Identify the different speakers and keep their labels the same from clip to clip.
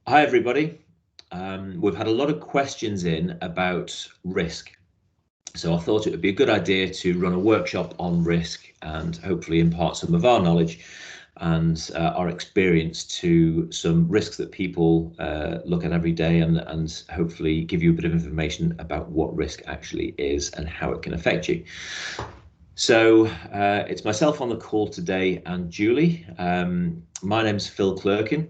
Speaker 1: Hi, everybody. We've had a lot of questions in about risk. So I thought it would be a good idea to run a workshop on risk and hopefully impart some of our knowledge and our experience to some risks that people look at every day, and hopefully give you a bit of information about what risk actually is and how it can affect you. So it's myself on the call today and Julie. My name's Phil Clerkin.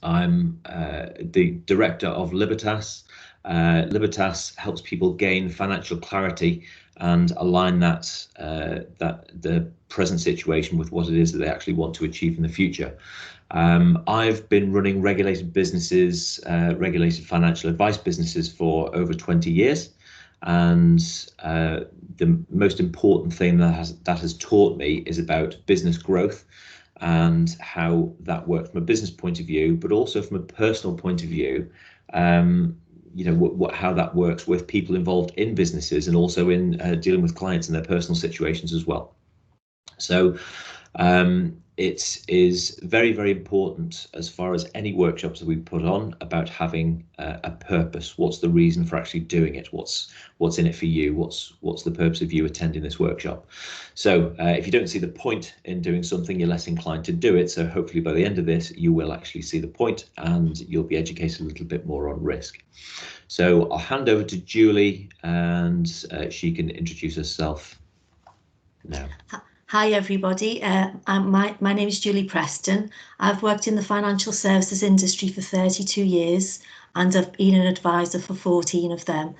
Speaker 1: I'm the director of Libertas. Libertas helps people gain financial clarity and align that the present situation with what it is that they actually want to achieve in the future. I've been running regulated businesses, regulated financial advice businesses for over 20 years. And the most important thing that has taught me is about business growth and how that works from a business point of view, but also from a personal point of view. You know, how that works with people involved in businesses and also in dealing with clients and their personal situations as well. So it is very, very important as far as any workshops that we put on about having a purpose. What's the reason for actually doing it? What's in it for you? What's the purpose of you attending this workshop? So if you don't see the point in doing something, you're less inclined to do it. So hopefully by the end of this, you will actually see the point and you'll be educated a little bit more on risk. So I'll hand over to Julie and she can introduce herself now.
Speaker 2: Hi everybody, my name is Julie Preston. I've worked in the financial services industry for 32 years and I've been an advisor for 14 of them.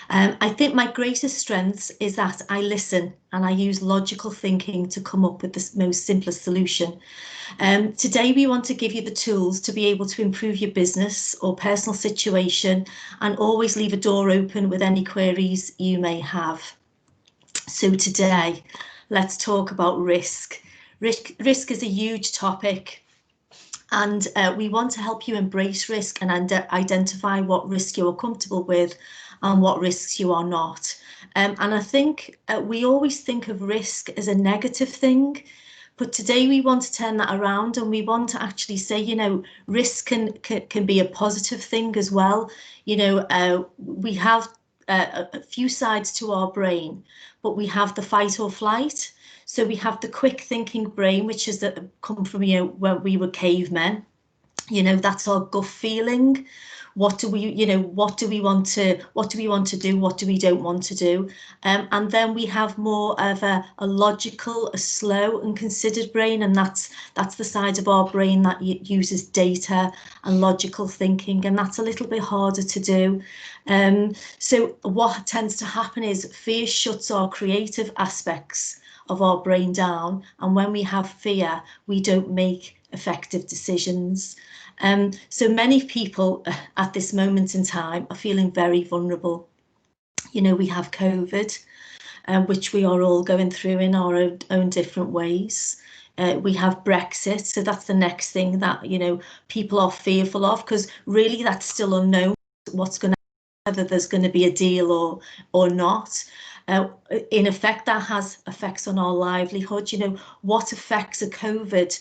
Speaker 2: I think my greatest strengths is that I listen and I use logical thinking to come up with the most simplest solution. Today we want to give you the tools to be able to improve your business or personal situation and always leave a door open with any queries you may have. So today, let's talk about risk. Risk is a huge topic, and we want to help you embrace risk and identify what risk you are comfortable with and what risks you are not. And I think we always think of risk as a negative thing, but today we want to turn that around and we want to actually say, you know, risk can be a positive thing as well. You know, we have a few sides to our brain, but we have the fight or flight. So we have the quick thinking brain, which is that come from, you know, when we were cavemen. You know, that's our gut feeling. What do we, you know, what do we want to do? What do we don't want to do? And then we have more of a logical, a slow and considered brain, and that's the side of our brain that uses data and logical thinking, and that's a little bit harder to do. So what tends to happen is fear shuts our creative aspects of our brain down, and when we have fear, we don't make effective decisions. So many people at this moment in time are feeling very vulnerable. You know, we have COVID, which we are all going through in our own different ways. We have Brexit, so that's the next thing that, you know, people are fearful of, because really that's still unknown what's going to happen, whether there's going to be a deal or not. In effect, that has effects on our livelihood. You know, what effects are COVID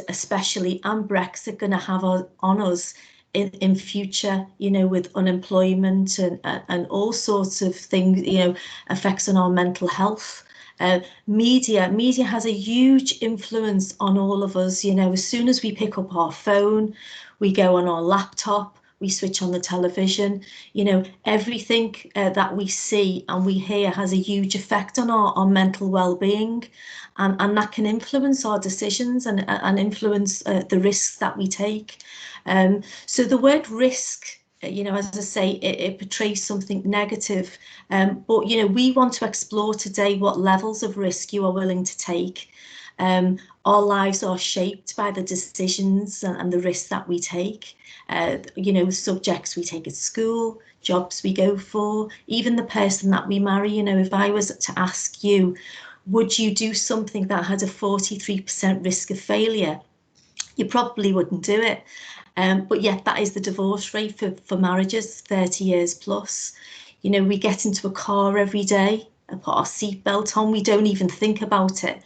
Speaker 2: especially and Brexit going to have on us in future, you know, with unemployment and all sorts of things, you know, effects on our mental health. Media has a huge influence on all of us. You know, as soon as we pick up our phone, we go on our laptop, we switch on the television, you know, everything that we see and we hear has a huge effect on our mental well-being, and that can influence our decisions and influence the risks that we take. So the word risk, you know, as I say, it portrays something negative, but, you know, we want to explore today what levels of risk you are willing to take. Our lives are shaped by the decisions and the risks that we take. You know, subjects we take at school, jobs we go for, even the person that we marry. You know, if I was to ask you, would you do something that had a 43% risk of failure? You probably wouldn't do it. But yet that is the divorce rate for marriages, 30 years plus. You know, we get into a car every day and put our seatbelt on, we don't even think about it.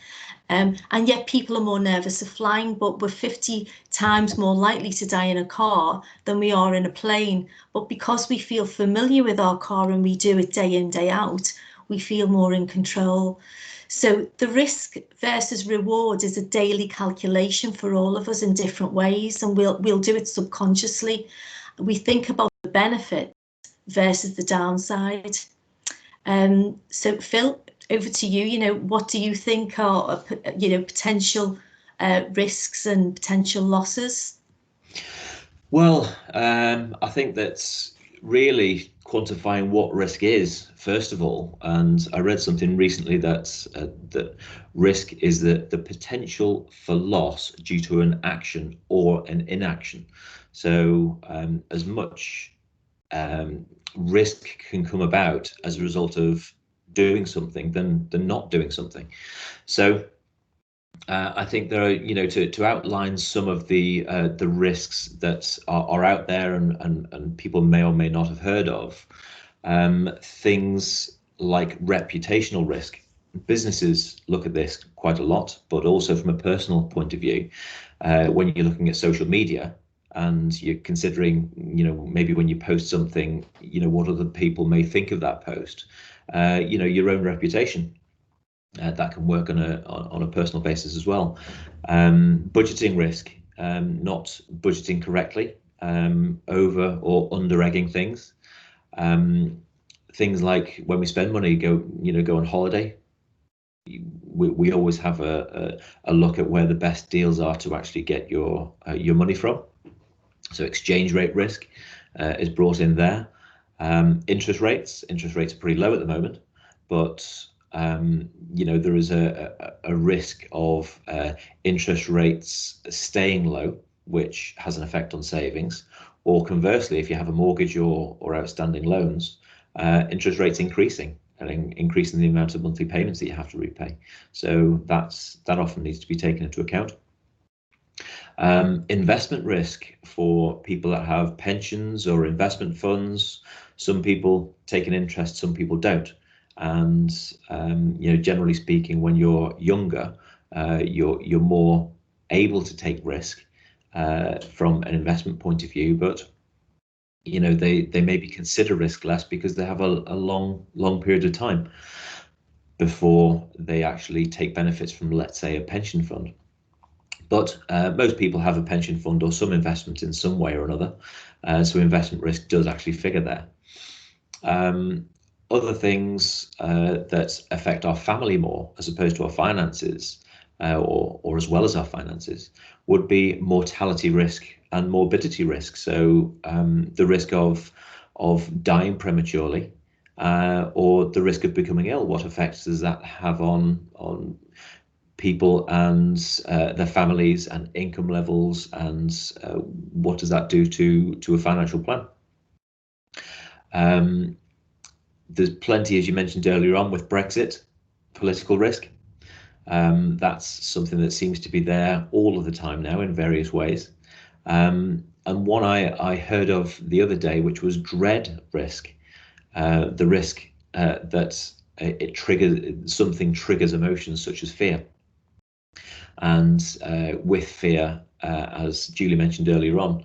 Speaker 2: And yet people are more nervous of flying, but we're 50 times more likely to die in a car than we are in a plane. But because we feel familiar with our car and we do it day in, day out, we feel more in control. So the risk versus reward is a daily calculation for all of us in different ways, and we'll do it subconsciously. We think about the benefit versus the downside. So Phil, over to you. What do you think are potential risks and potential losses?
Speaker 1: Well, I think that's really quantifying what risk is, first of all. And I read something recently that risk is the potential for loss due to an action or an inaction. So as much risk can come about as a result of doing something than not doing something. So I think there are, to outline some of the risks that are out there and people may or may not have heard of, things like reputational risk. Businesses look at this quite a lot, but also from a personal point of view, when you're looking at social media and you're considering, maybe when you post something, what other people may think of that post, your own reputation. That can work on a personal basis as well. Budgeting risk, not budgeting correctly, over or under egging things. Things like when we spend money, go on holiday. We always have a look at where the best deals are to actually get your money from. So exchange rate risk is brought in there. Interest rates are pretty low at the moment, but there is a risk of interest rates staying low, which has an effect on savings. Or conversely, if you have a mortgage or outstanding loans, interest rates increasing and increasing the amount of monthly payments that you have to repay. So that often needs to be taken into account. Investment risk for people that have pensions or investment funds. Some people take an interest, some people don't. And generally speaking, when you're younger, you're more able to take risk from an investment point of view, but they maybe consider risk less because they have a long period of time before they actually take benefits from, let's say, a pension fund. But most people have a pension fund or some investment in some way or another, so investment risk does actually figure there. Other things that affect our family more as opposed to our finances, or as well as our finances, would be mortality risk and morbidity risk. So the risk of dying prematurely, or the risk of becoming ill. What effects does that have on people and their families and income levels, and what does that do to a financial plan? There's plenty, as you mentioned earlier on, with Brexit, political risk. That's something that seems to be there all of the time now in various ways. And one I heard of the other day, which was dread risk, the risk that something triggers emotions such as fear. And with fear, as Julie mentioned earlier on,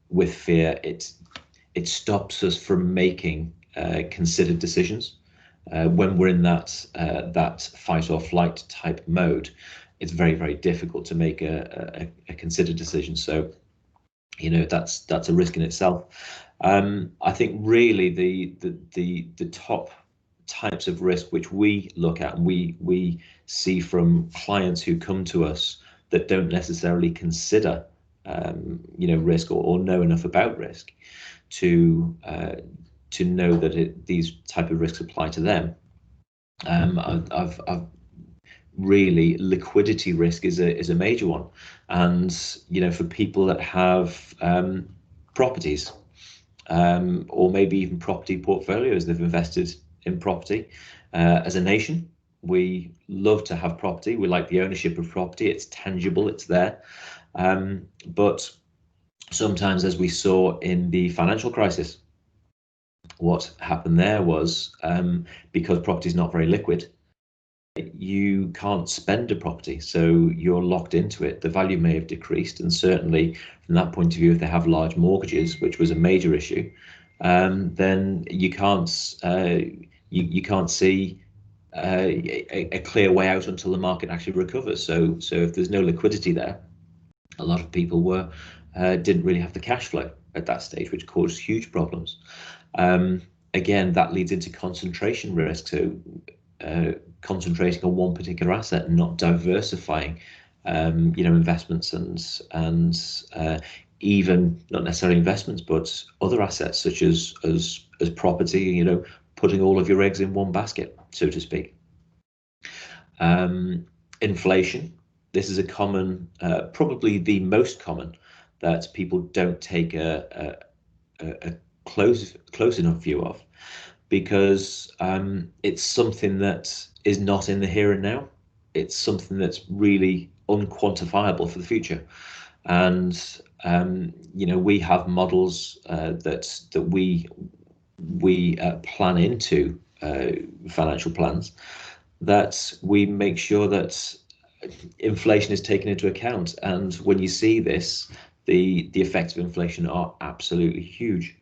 Speaker 1: with fear, it stops us from making considered decisions. When we're in that fight or flight type mode, it's very, very difficult to make a considered decision. So, that's a risk in itself. I think really the top types of risk which we look at and we see from clients who come to us that don't necessarily consider risk or know enough about risk to know that these type of risks apply to them. I've really, liquidity risk is a major one, and for people that have properties, or maybe even property portfolios, they've invested in property. As a nation, we love to have property. We like the ownership of property. It's tangible, it's there. But sometimes, as we saw in the financial crisis, what happened there was, because property is not very liquid, you can't spend a property, so you're locked into it. The value may have decreased, and certainly from that point of view, if they have large mortgages, which was a major issue, then you can't see a clear way out until the market actually recovers. So if there's no liquidity there, a lot of people didn't really have the cash flow at that stage, which caused huge problems. Again, that leads into concentration risk. So concentrating on one particular asset and not diversifying, investments and even not necessarily investments, but other assets such as property. Putting all of your eggs in one basket, so to speak. Inflation. This is a common, probably the most common, that people don't take a close enough view of, because it's something that is not in the here and now. It's something that's really unquantifiable for the future. And we have models that we plan into financial plans, that we make sure that inflation is taken into account. And when you see this, the effects of inflation are absolutely huge.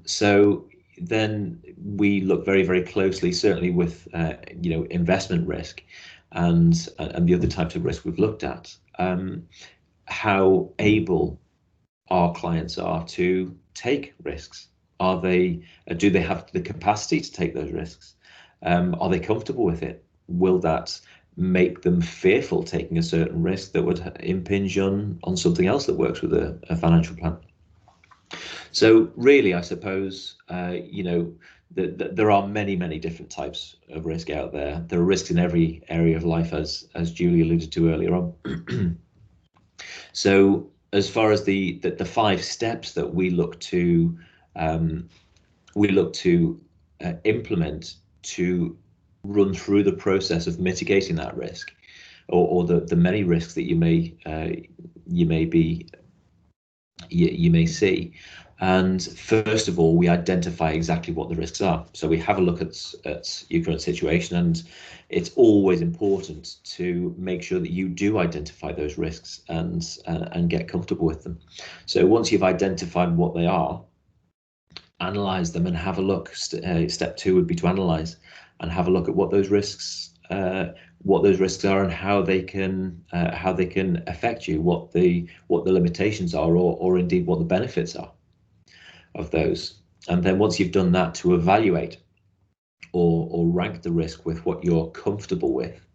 Speaker 1: So then we look very, very closely, certainly with investment risk and the other types of risk we've looked at, how able our clients are to take risks. Do they have the capacity to take those risks? Are they comfortable with it? Will that make them fearful taking a certain risk that would impinge on something else that works with a financial plan? So really, I suppose, there are many, many different types of risk out there. There are risks in every area of life, as Julie alluded to earlier on. So as far as the 5 steps that we look to implement to run through the process of mitigating that risk, or the many risks that you may see. And first of all, we identify exactly what the risks are. So we have a look at your current situation, and it's always important to make sure that you do identify those risks and get comfortable with them. So once you've identified what they are, analyze them and have a look. Step 2 would be to analyze and have a look at what those risks are and how they can affect you, what the limitations are, or indeed what the benefits are of those. And then once you've done that, to evaluate or rank the risk with what you're comfortable with,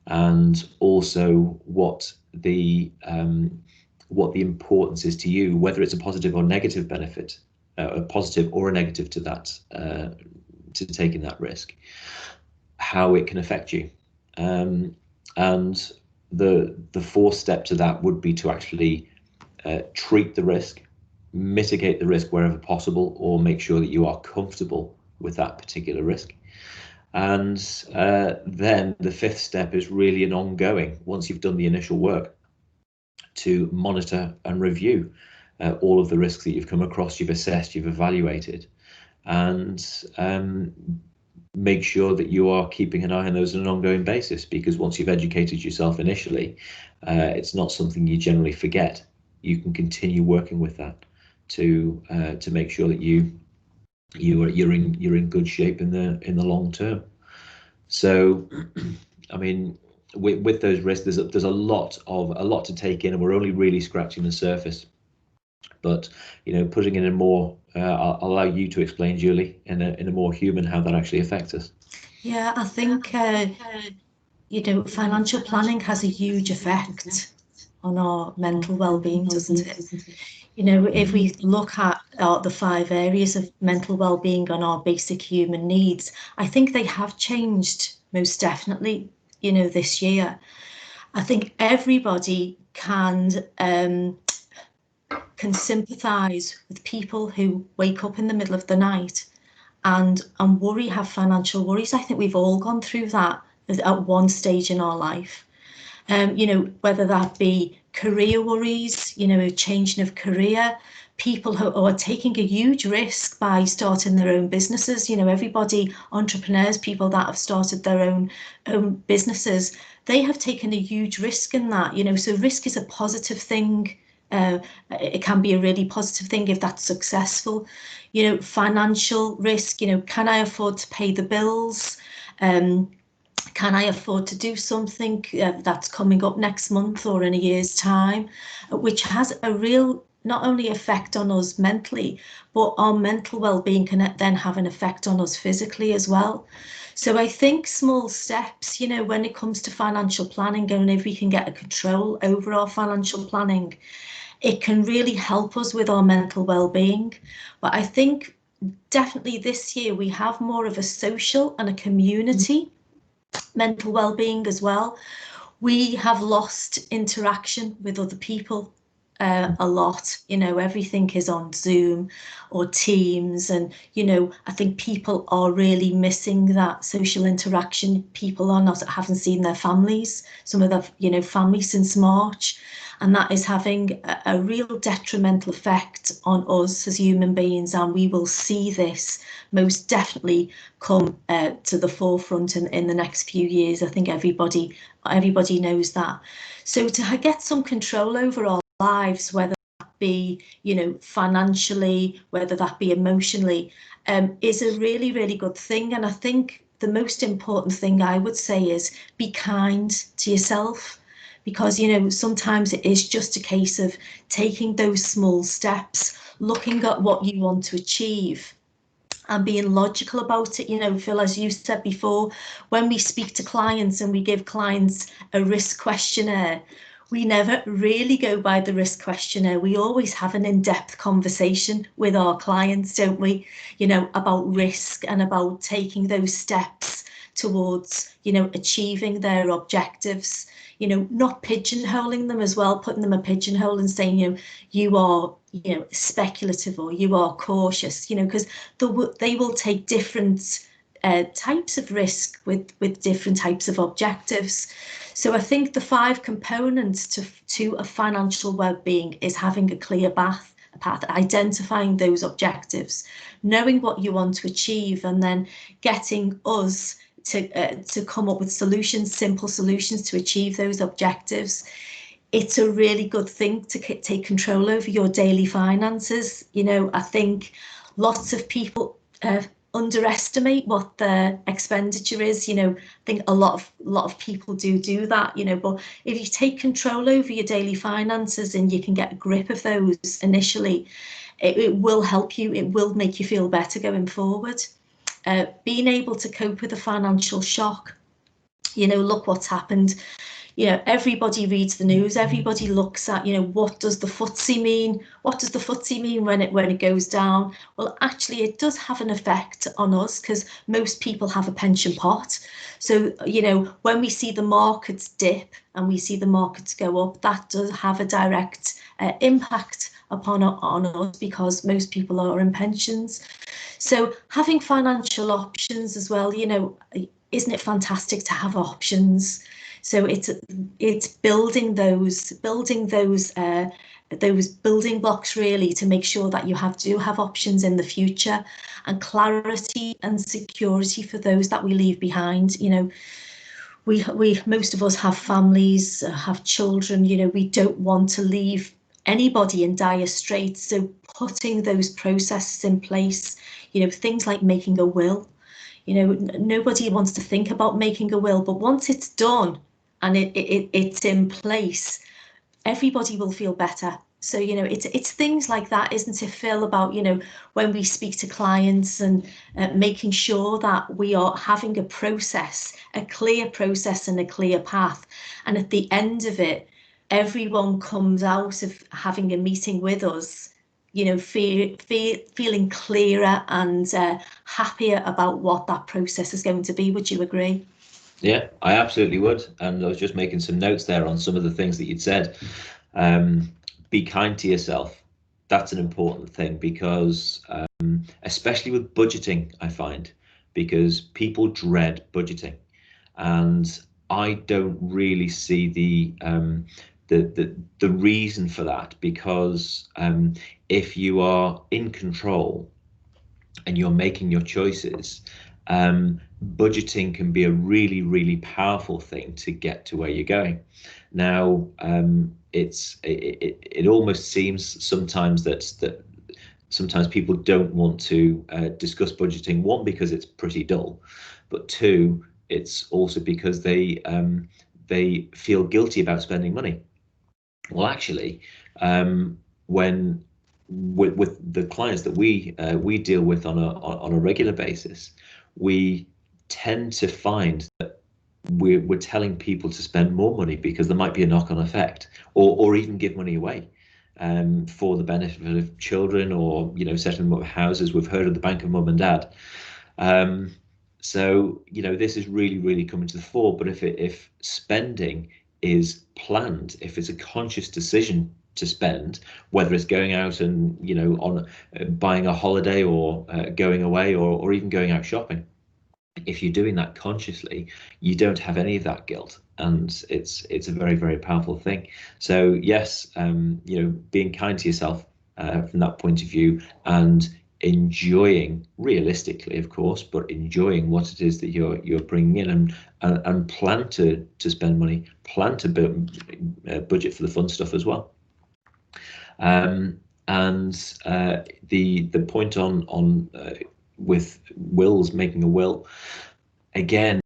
Speaker 1: and also what the importance is to you, whether it's a positive or negative benefit, a positive or a negative to that, to taking that risk, how it can affect you. And the 4th step to that would be to actually treat the risk, mitigate the risk wherever possible, or make sure that you are comfortable with that particular risk. And then the 5th step is really an ongoing, once you've done the initial work, to monitor and review all of the risks that you've come across, you've assessed, you've evaluated, and make sure that you are keeping an eye on those on an ongoing basis, because once you've educated yourself initially, it's not something you generally forget. You can continue working with that to make sure that you're in good shape in the long term. So, I mean, with those risks, there's a lot to take in, and we're only really scratching the surface. But putting in a more, I'll allow you to explain, Julie, in a more human, how that actually affects us.
Speaker 2: Yeah, I think financial planning has a huge effect on our mental well-being, doesn't it? If we look at the 5 areas of mental well-being on our basic human needs, I think they have changed most definitely, this year. I think everybody can sympathise with people who wake up in the middle of the night and worry, have financial worries. I think we've all gone through that at one stage in our life. Whether that be career worries, changing of career, people who are taking a huge risk by starting their own businesses. Everybody, entrepreneurs, people that have started their own businesses, they have taken a huge risk in that. So risk is a positive thing. It can be a really positive thing if that's successful. Financial risk, can I afford to pay the bills? Can I afford to do something that's coming up next month or in a year's time, which has a real not only effect on us mentally, but our mental well-being can then have an effect on us physically as well. So I think small steps, when it comes to financial planning, and if we can get a control over our financial planning, it can really help us with our mental well-being. But I think definitely this year we have more of a social and a community mental well-being as well. We have lost interaction with other people a lot. Everything is on Zoom or Teams, and I think people are really missing that social interaction. People are not haven't seen their families, some of their families since March, and that is having a real detrimental effect on us as human beings, and we will see this most definitely come to the forefront in the next few years. I think everybody knows that. So to get some control over our lives, whether that be financially, whether that be emotionally, is a really, really good thing. And I think the most important thing I would say is be kind to yourself, because sometimes it is just a case of taking those small steps, looking at what you want to achieve and being logical about it. Phil, as you said before, when we speak to clients and we give clients a risk questionnaire, we never really go by the risk questionnaire. We always have an in-depth conversation with our clients, don't we? About risk and about taking those steps towards, achieving their objectives, not pigeonholing them as well, putting them a pigeonhole and saying, you are, speculative or you are cautious, because they will take different types of risk with different types of objectives. So I think the 5 components to a financial well-being is having a clear path, identifying those objectives, knowing what you want to achieve, and then getting us to come up with solutions, simple solutions to achieve those objectives. It's a really good thing to take control over your daily finances. I think lots of people underestimate what their expenditure is. I think a lot of people do that, but if you take control over your daily finances and you can get a grip of those initially, it will help you. It will make you feel better going forward. Being able to cope with a financial shock, look what's happened. Everybody reads the news, everybody looks at, what does the FTSE mean? What does the FTSE mean when it goes down? Well, actually, it does have an effect on us because most people have a pension pot. So, when we see the markets dip and we see the markets go up, that does have a direct impact on us because most people are in pensions. So having financial options as well, isn't it fantastic to have options? So it's building those building blocks really to make sure that you do have options in the future, and clarity and security for those that we leave behind. We most of us have families, have children. We don't want to leave anybody in dire straits. So putting those processes in place, things like making a will. Nobody wants to think about making a will, but once it's done and it's in place, everybody will feel better. So, it's things like that, isn't it, Phil, about, when we speak to clients and making sure that we are having a process, a clear process and a clear path. And at the end of it, everyone comes out of having a meeting with us, feeling clearer and happier about what that process is going to be. Would you agree?
Speaker 1: Yeah, I absolutely would. And I was just making some notes there on some of the things that you'd said. Be kind to yourself. That's an important thing because especially with budgeting, I find, because people dread budgeting, and I don't really see the the reason for that, because if you are in control and you're making your choices, budgeting can be a really, really powerful thing to get to where you're going. Now, it almost seems sometimes that sometimes people don't want to discuss budgeting. One, because it's pretty dull, but two, it's also because they feel guilty about spending money. Well, actually, when with the clients that we deal with on a regular basis, we tend to find that we're telling people to spend more money because there might be a knock-on effect, or even give money away for the benefit of children, or setting them up houses. We've heard of the bank of mum and dad. So this is really, really coming to the fore. But if spending is planned, if it's a conscious decision to spend, whether it's going out and on buying a holiday, or going away, or even going out shopping, if you're doing that consciously, you don't have any of that guilt, and it's a very, very powerful thing. So yes, being kind to yourself from that point of view, and enjoying, realistically of course, but enjoying what it is that you're bringing in, and plan to spend money, plan to budget for the fun stuff as well. And the point on with wills, making a will, again,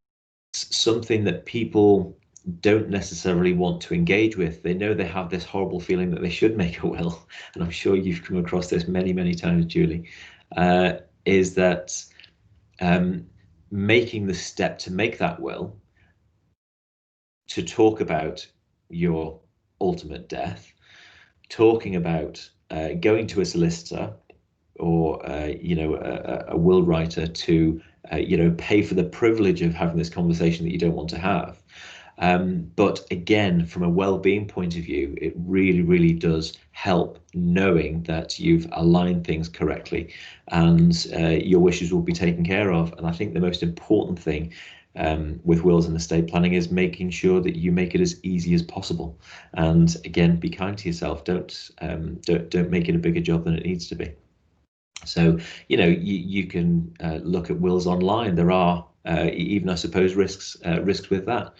Speaker 1: it's something that people don't necessarily want to engage with. They know they have this horrible feeling that they should make a will, and I'm sure you've come across this many, many times, Julie, is that making the step to make that will, to talk about your ultimate death, talking about going to a solicitor, or a will writer to pay for the privilege of having this conversation that you don't want to have. But again, from a well-being point of view, it really, really does help knowing that you've aligned things correctly, and your wishes will be taken care of. And I think the most important thing with wills and estate planning is making sure that you make it as easy as possible. And again, be kind to yourself. Don't make it a bigger job than it needs to be. So you can look at wills online. There are even, I suppose, risks with that.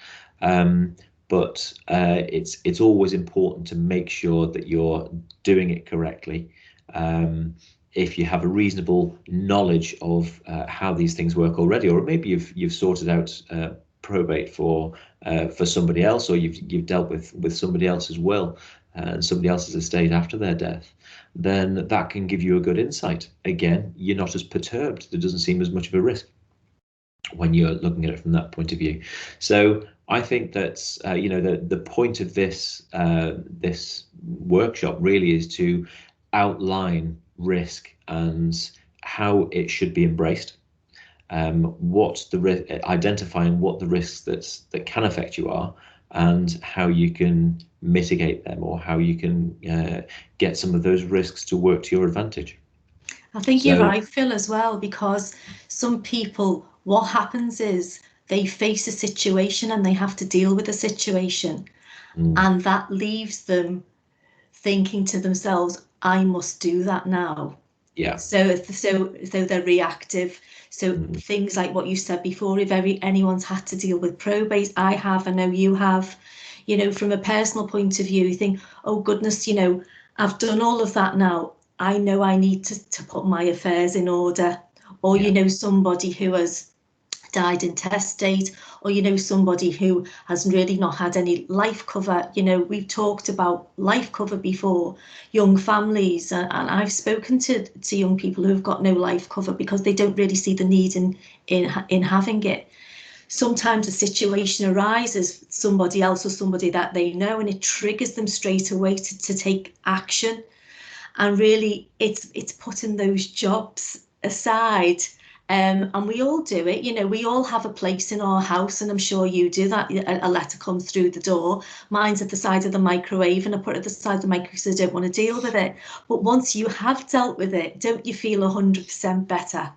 Speaker 1: But it's always important to make sure that you're doing it correctly. If you have a reasonable knowledge of how these things work already, or maybe you've sorted out probate for somebody else, or you've dealt with somebody else's will and somebody else's estate after their death, then that can give you a good insight. Again, you're not as perturbed. There doesn't seem as much of a risk when you're looking at it from that point of view. So I think that's the point of this workshop really is to outline risk and how it should be embraced. Identifying what the risks that can affect you are, and how you can mitigate them, or how you can get some of those risks to work to your advantage.
Speaker 2: I think you're right, Phil, as well, because some people, what happens is they face a situation and they have to deal with a situation, and that leaves them thinking to themselves, I must do that now.
Speaker 1: Yeah.
Speaker 2: So they're reactive. So things like what you said before, if anyone's had to deal with probate, I have, I know you have, from a personal point of view, you think, oh goodness, I've done all of that now. I know I need to put my affairs in order. Or, somebody who has died intestate, or somebody who has really not had any life cover. We've talked about life cover before, young families, and I've spoken to young people who have got no life cover because they don't really see the need in having it. Sometimes a situation arises, somebody else or somebody that they know, and it triggers them straight away to take action. And really it's putting those jobs aside. And we all do it, we all have a place in our house, and I'm sure you do that. A letter comes through the door, mine's at the side of the microwave, and I put it at the side of the microwave because I don't want to deal with it. But once you have dealt with it, don't you feel 100% better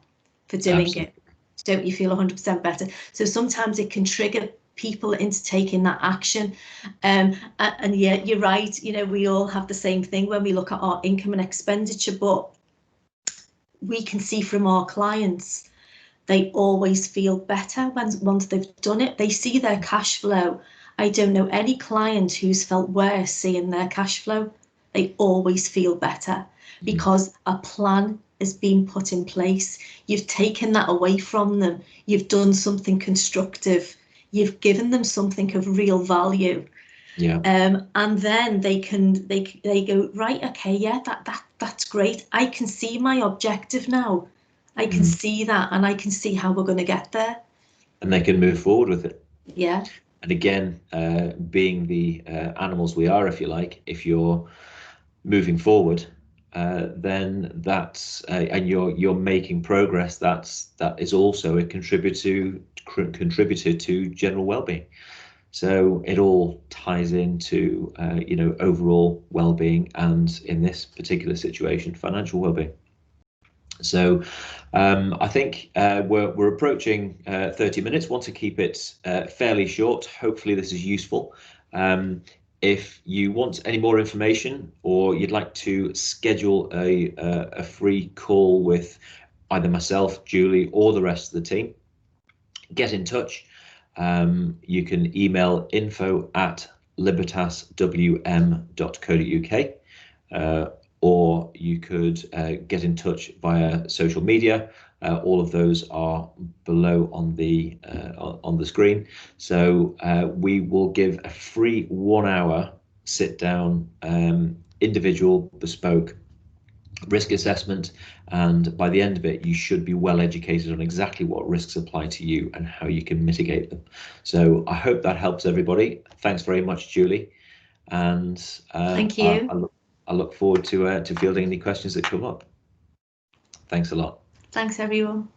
Speaker 2: for doing Absolutely. It? Don't you feel 100% better? So sometimes it can trigger people into taking that action. And yeah, you're right, you know, we all have the same thing when we look at our income and expenditure, but we can see from our clients, they always feel better once they've done it. They see their cash flow. I don't know any client who's felt worse seeing their cash flow. They always feel better because a plan is being put in place. You've taken that away from them. You've done something constructive. You've given them something of real value.
Speaker 1: Yeah.
Speaker 2: And then they go, right, okay, yeah, that's great. I can see my objective now. I can see that, and I can see how we're going to get there.
Speaker 1: And they can move forward with it.
Speaker 2: Yeah.
Speaker 1: And again, being the animals we are, if you like, if you're moving forward, then that's and you're making progress. That is also a contributor to general well-being. So it all ties into you know, overall well-being, and in this particular situation, financial well-being. So I think we're approaching 30 minutes. Want to keep it fairly short. Hopefully this is useful. If you want any more information, or you'd like to schedule a free call with either myself, Julie, or the rest of the team, get in touch. You can email info@libertaswm.co.uk, or you could get in touch via social media. All of those are below on the screen. So we will give a free 1 hour sit down, individual bespoke risk assessment, and by the end of it you should be well educated on exactly what risks apply to you and how you can mitigate them. So I hope that helps everybody. Thanks very much, Julie, and
Speaker 2: thank you.
Speaker 1: I look forward to fielding any questions that come up. Thanks a lot.
Speaker 2: Thanks everyone.